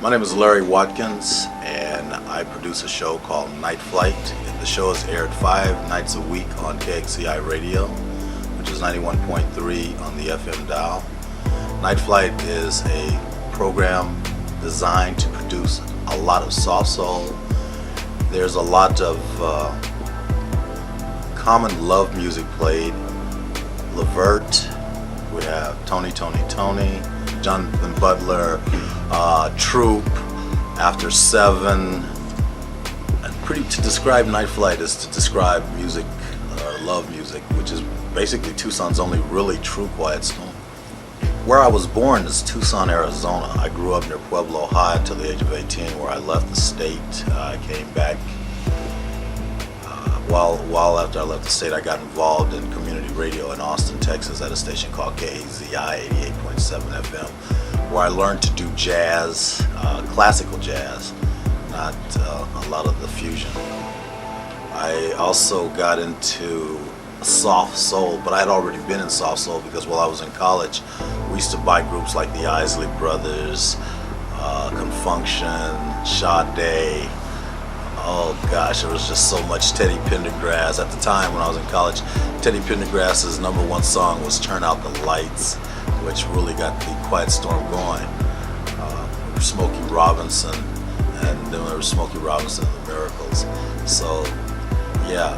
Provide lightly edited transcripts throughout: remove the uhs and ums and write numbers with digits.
My name is Larry Watkins, and I produce a show called Night Flight. The show is aired 5 nights a week on KXCI radio, which is 91.3 on the FM dial. Night Flight is a program designed to produce a lot of soft soul. There's a lot of common love music played. Levert, we have Tony, Jonathan Butler, Troop, After 7. To describe Night Flight is to describe music, love music, which is basically Tucson's only really true quiet storm. Where I was born is Tucson, Arizona. I grew up near Pueblo High until the age of 18, where I left the state. I came back. While after I left the state, I got involved in community radio in Austin, Texas, at a station called KXCI 88.7 FM, where I learned to do jazz, classical jazz, not a lot of the fusion. I also got into soft soul, but I had already been in soft soul because while I was in college, we used to buy groups like the Isley Brothers, Confunction, Sade. Oh gosh, there was just so much Teddy Pendergrass. At the time when I was in college, Teddy Pendergrass's #1 song was Turn Out the Lights, which really got the Quiet Storm going. Smokey Robinson, and then there was Smokey Robinson and the Miracles. So yeah,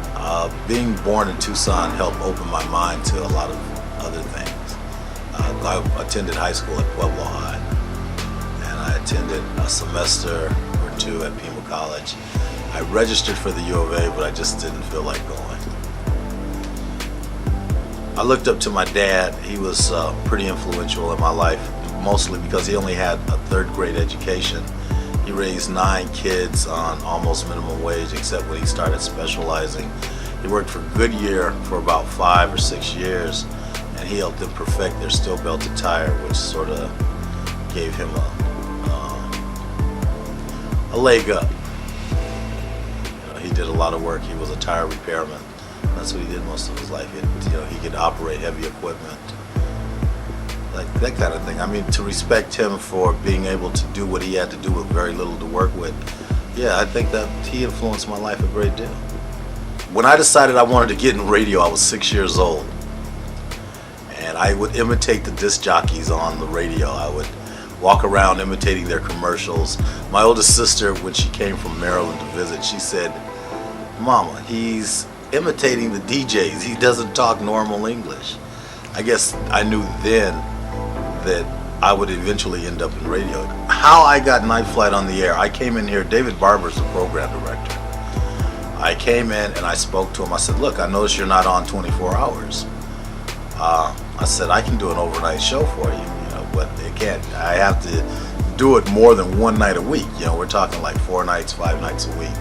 being born in Tucson helped open my mind to a lot of other things. I attended high school at Pueblo High, and I attended a semester or 2 at Pima College. I registered for the U of A, but I just didn't feel like going. I looked up to my dad. He was pretty influential in my life, mostly because he only had a 3rd grade education. He raised 9 kids on almost minimum wage, except when he started specializing. He worked for Goodyear for about 5 or 6 years, and he helped them perfect their steel belted tire, which sort of gave him a leg up. He did a lot of work. He was a tire repairman. That's what he did most of his life. He could operate heavy equipment, like that kind of thing. I mean, to respect him for being able to do what he had to do with very little to work with. Yeah, I think that he influenced my life a great deal. When I decided I wanted to get in radio, I was 6 years old, and I would imitate the disc jockeys on the radio. I would walk around imitating their commercials. My oldest sister, when she came from Maryland to visit, she said, "Mama, he's imitating the DJs. He doesn't talk normal English." I guess I knew then that I would eventually end up in radio. How I got Night Flight on the air, I came in here, David Barber's the program director. I came in and I spoke to him. I said, "Look, I noticed you're not on 24 hours. I said, "I can do an overnight show for you, but it can't. I have to do it more than 1 night a week. We're talking like 4 nights, 5 nights a week."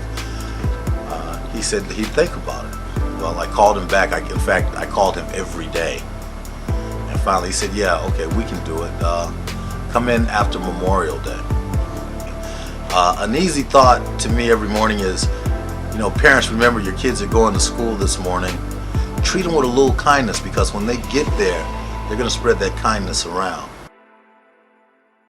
He said he'd think about it. Well, I called him back. In fact, I called him every day. And finally he said, "Yeah, okay, we can do it. Come in after Memorial Day." An easy thought to me every morning is, parents, remember your kids are going to school this morning. Treat them with a little kindness, because when they get there, they're going to spread that kindness around.